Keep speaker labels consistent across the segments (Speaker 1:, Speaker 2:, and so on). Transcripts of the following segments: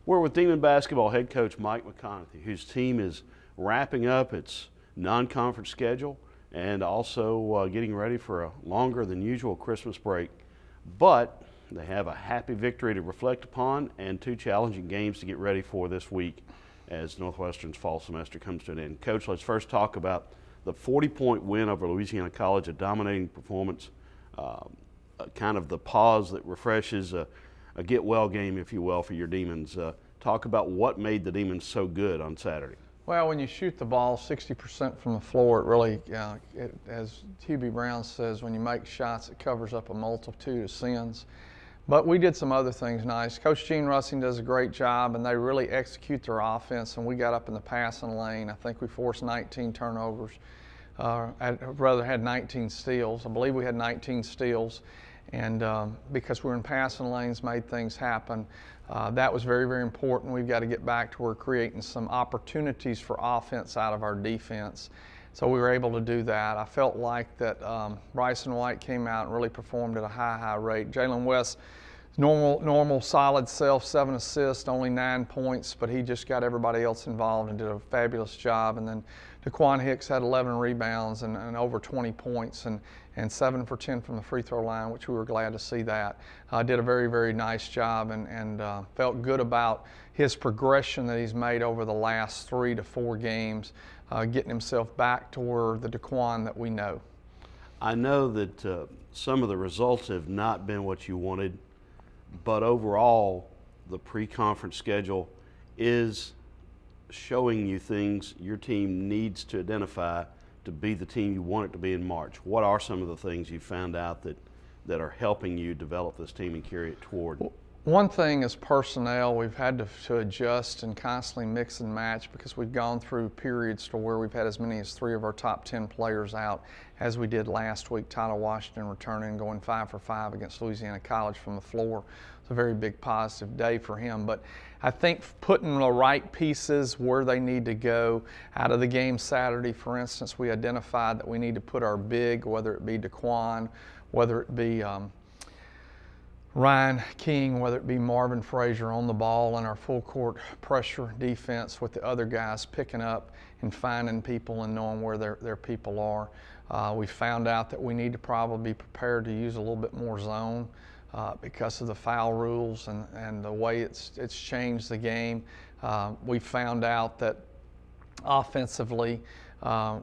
Speaker 1: We're with Demon basketball head coach Mike McConaughey, whose team is wrapping up its non-conference schedule and also getting ready for a longer than usual Christmas break. But they have a happy victory to reflect upon and two challenging games to get ready for this week as Northwestern's fall semester comes to an end. Coach, let's first talk about the 40-point win over Louisiana College, a dominating performance, kind of the pause that refreshes a get-well game, if you will, for your Demons. Talk about what made the Demons so good on Saturday.
Speaker 2: Well, when you shoot the ball 60% from the floor, it really, as Hubie Brown says, when you make shots, it covers up a multitude of sins. But we did some other things nice. Coach Gene Russing does a great job, and they really execute their offense, and we got up in the passing lane. I think we forced 19 turnovers. I'd rather had 19 steals. I believe we had 19 steals, and because we're in passing lanes, made things happen. That was very, very important. We've got to get back to where we're creating some opportunities for offense out of our defense. So we were able to do that. I felt like that Bryson White came out and really performed at a high rate. Jalen West, normal solid self, 7 assists, only 9 points, but he just got everybody else involved and did a fabulous job. And then Daquan Hicks had 11 rebounds and over 20 points and 7 for 10 from the free throw line, which we were glad to see that. Did a very, very nice job and felt good about his progression that he's made over the last 3 to 4 games, getting himself back toward the Daquan that we know.
Speaker 1: I know that some of the results have not been what you wanted, but overall the pre-conference schedule is showing you things your team needs to identify to be the team you want it to be in March. What are some of the things you found out that are helping you develop this team and carry it toward?
Speaker 2: One thing is personnel. We've had to adjust and constantly mix and match because we've gone through periods to where we've had as many as 3 of our top 10 players out, as we did last week. Tyler Washington returning and going 5 for 5 against Louisiana College from the floor. It's a very big positive day for him. But I think putting the right pieces where they need to go. Out of the game Saturday, for instance, we identified that we need to put our big, whether it be Daquan, whether it be Ryan King, whether it be Marvin Frazier on the ball and our full court pressure defense with the other guys picking up and finding people and knowing where their people are. We found out that we need to probably be prepared to use a little bit more zone because of the foul rules and the way it's changed the game. We found out that offensively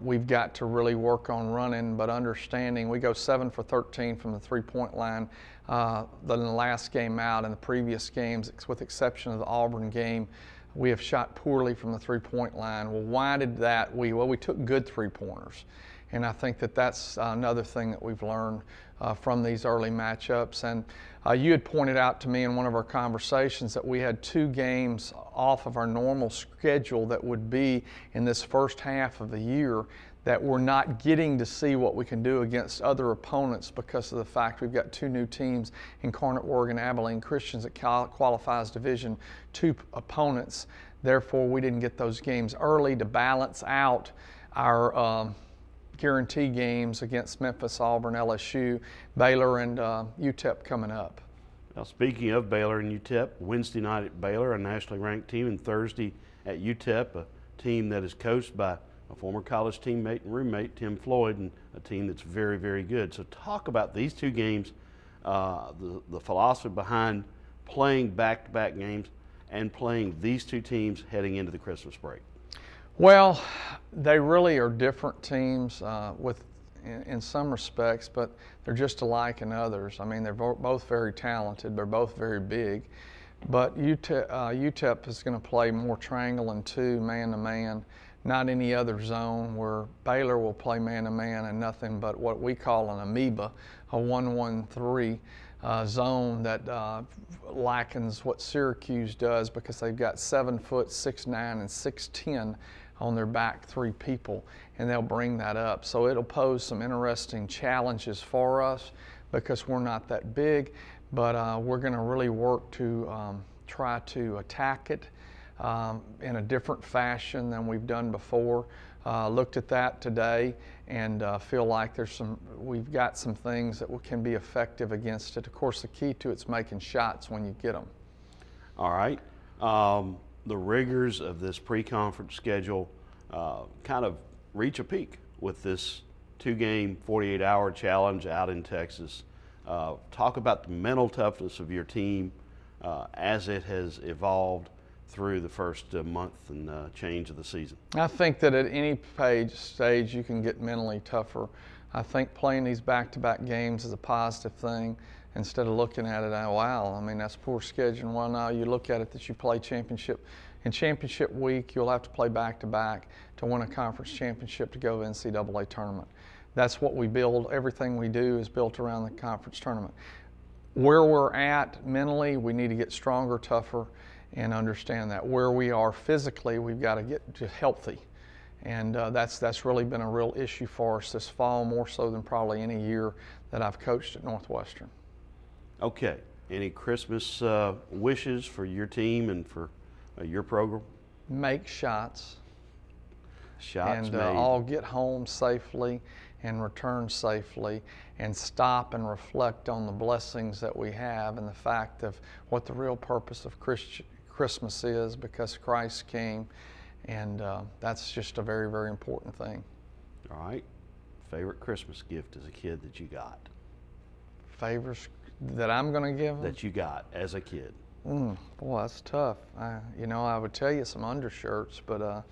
Speaker 2: we've got to really work on running, but understanding we go 7 for 13 from the three-point line. In the last game out and the previous games, with the exception of the Auburn game, we have shot poorly from the three-point line. Well, why did that? Well, we took good three-pointers. And I think that that's another thing that we've learned from these early matchups. And you had pointed out to me in one of our conversations that we had 2 games off of our normal schedule that would be in this first half of the year that we're not getting to see what we can do against other opponents because of the fact we've got 2 new teams, Incarnate Word and Abilene Christians, that qualify as Division II opponents. Therefore, we didn't get those games early to balance out our guarantee games against Memphis, Auburn, LSU, Baylor, and UTEP coming up.
Speaker 1: Now, speaking of Baylor and UTEP, Wednesday night at Baylor, a nationally ranked team, and Thursday at UTEP, a team that is coached by a former college teammate and roommate, Tim Floyd, and a team that's very, very good. So talk about these 2 games, the philosophy behind playing back-to-back games and playing these 2 teams heading into the Christmas break.
Speaker 2: Well, they really are different teams in some respects, but they're just alike in others. I mean, they're both very talented. They're both very big. But UTEP is going to play more triangle and 2, man-to-man, not any other zone, where Baylor will play man-to-man and nothing but what we call an amoeba, a 1-1-3 zone that likens what Syracuse does because they've got 7 foot, 6'9", and 6'10" on their back 3 people, and they'll bring that up. So it'll pose some interesting challenges for us because we're not that big, but we're going to really work to try to attack it in a different fashion than we've done before. Looked at that today and feel like we've got some things that can be effective against it. Of course, the key to it's making shots when you get them.
Speaker 1: All right. The rigors of this pre-conference schedule kind of reach a peak with this 2-game, 48-hour challenge out in Texas. Talk about the mental toughness of your team as it has evolved through the first month and change of the season.
Speaker 2: I think that at any stage you can get mentally tougher. I think playing these back-to-back games is a positive thing instead of looking at it, oh, wow, I mean, that's poor scheduling. Well, now you look at it that you play championship. In championship week, you'll have to play back-to-back to win a conference championship to go to the NCAA tournament. That's what we build. Everything we do is built around the conference tournament. Where we're at mentally, we need to get stronger, tougher, and understand that. Where we are physically, we've got to get to healthy. And that's really been a real issue for us this fall, more so than probably any year that I've coached at Northwestern.
Speaker 1: Okay. Any Christmas wishes for your team and for your program?
Speaker 2: Make shots.
Speaker 1: Shots
Speaker 2: and
Speaker 1: made.
Speaker 2: All get home safely and return safely, and stop and reflect on the blessings that we have and the fact of what the real purpose of Christmas is, because Christ came, and that's just a very, very important thing.
Speaker 1: All right. Favorite Christmas gift as a kid that you got?
Speaker 2: Favors that I'm going to give them?
Speaker 1: That you got as a kid.
Speaker 2: Boy, that's tough. You know, I would tell you some undershirts, but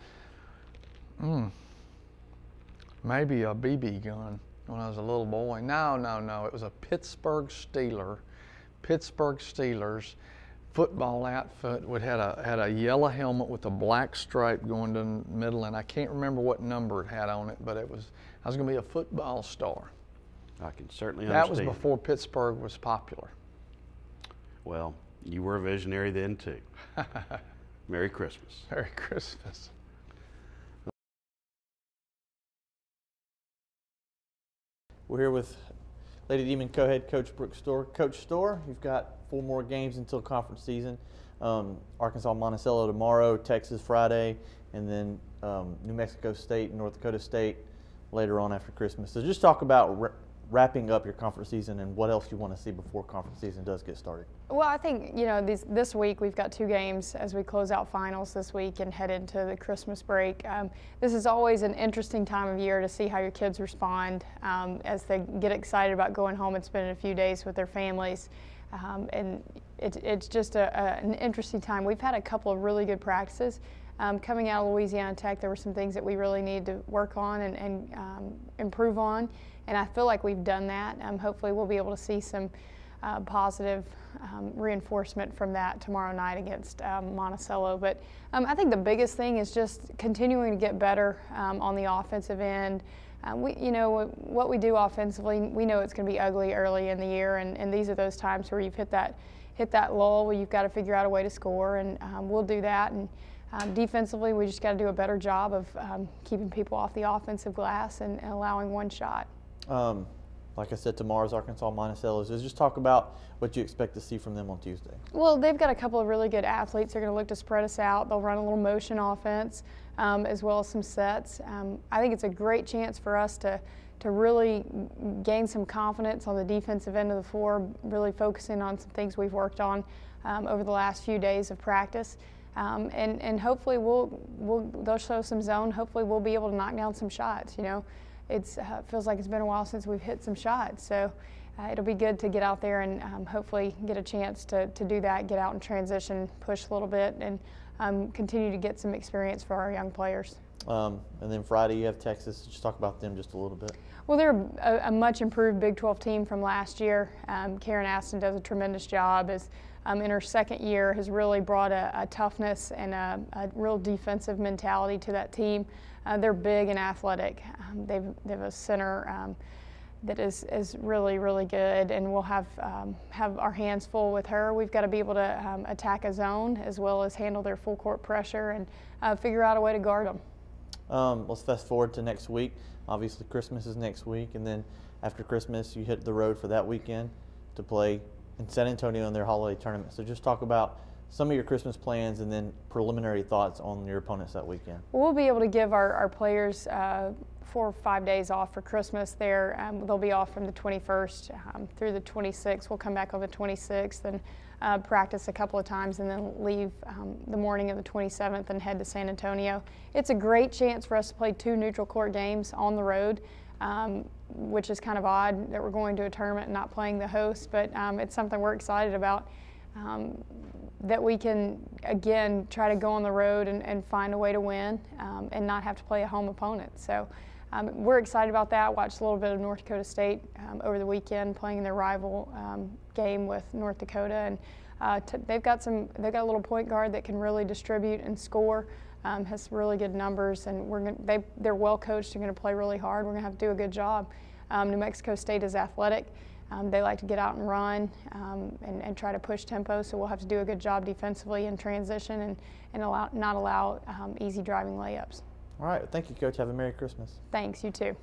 Speaker 2: maybe a BB gun when I was a little boy. No. It was a Pittsburgh Steelers football outfit. It had a yellow helmet with a black stripe going down the middle, and I can't remember what number it had on it, but I was going to be a football star.
Speaker 1: I can certainly understand.
Speaker 2: That was before Pittsburgh was popular.
Speaker 1: Well, you were a visionary then too. Merry Christmas.
Speaker 2: Merry Christmas.
Speaker 3: We're here with Lady Demon co-head Coach Brooke Stohr. Coach Stohr, you've got 4 more games until conference season. Arkansas Monticello tomorrow, Texas Friday, and then New Mexico State and North Dakota State later on after Christmas. So just talk about wrapping up your conference season and what else you want to see before conference season does get started.
Speaker 4: Well, I think, you know, this week we've got 2 games as we close out finals this week and head into the Christmas break. This is always an interesting time of year to see how your kids respond as they get excited about going home and spending a few days with their families. And it's just an interesting time. We've had a couple of really good practices. Coming out of Louisiana Tech, there were some things that we really needed to work on and improve on. And I feel like we've done that. Hopefully we'll be able to see some positive reinforcement from that tomorrow night against Monticello. But I think the biggest thing is just continuing to get better on the offensive end. You know, what we do offensively, we know it's going to be ugly early in the year, and these are those times where you've hit that lull where you've got to figure out a way to score, and we'll do that. And defensively, we just got to do a better job of keeping people off the offensive glass and allowing one shot.
Speaker 3: Like I said, tomorrow's Arkansas Monticello. So just talk about what you expect to see from them on Tuesday.
Speaker 4: Well, they've got a couple of really good athletes. They're going to look to spread us out. They'll run a little motion offense as well as some sets. I think it's a great chance for us to really gain some confidence on the defensive end of the floor, really focusing on some things we've worked on over the last few days of practice. And hopefully they'll show some zone. Hopefully we'll be able to knock down some shots, you know. It feels like it's been a while since we've hit some shots, so it'll be good to get out there and hopefully get a chance to do that, get out and transition, push a little bit, and continue to get some experience for our young players. And
Speaker 3: then Friday you have Texas. Just talk about them just a little bit.
Speaker 4: Well, they're a much improved Big 12 team from last year. Karen Aston does a tremendous job. In her second year, has really brought a toughness and a real defensive mentality to that team. They're big and athletic. They have a center that is really, really good, and we'll have our hands full with her. We've got to be able to attack a zone as well as handle their full court pressure and figure out a way to guard them.
Speaker 3: Let's fast forward to next week. Obviously, Christmas is next week, and then after Christmas, you hit the road for that weekend to play in San Antonio in their holiday tournament. So just talk about some of your Christmas plans and then preliminary thoughts on your opponents that weekend.
Speaker 4: We'll be able to give our players 4 or 5 days off for Christmas there. They'll be off from the 21st through the 26th. We'll come back on the 26th, and practice a couple of times, and then leave the morning of the 27th and head to San Antonio. It's a great chance for us to play 2 neutral court games on the road, which is kind of odd that we're going to a tournament and not playing the host, but it's something we're excited about, that we can, again, try to go on the road and find a way to win and not have to play a home opponent. So we're excited about that. Watched a little bit of North Dakota State over the weekend playing in their rival game with North Dakota, and they've got a little point guard that can really distribute and score, has really good numbers, and they're well coached and going to play really hard. We're going to have to do a good job. New Mexico State is athletic. They like to get out and run and try to push tempo, so we'll have to do a good job defensively in transition and not allow easy driving layups.
Speaker 3: All right. Thank you, Coach. Have a Merry Christmas.
Speaker 4: Thanks. You too.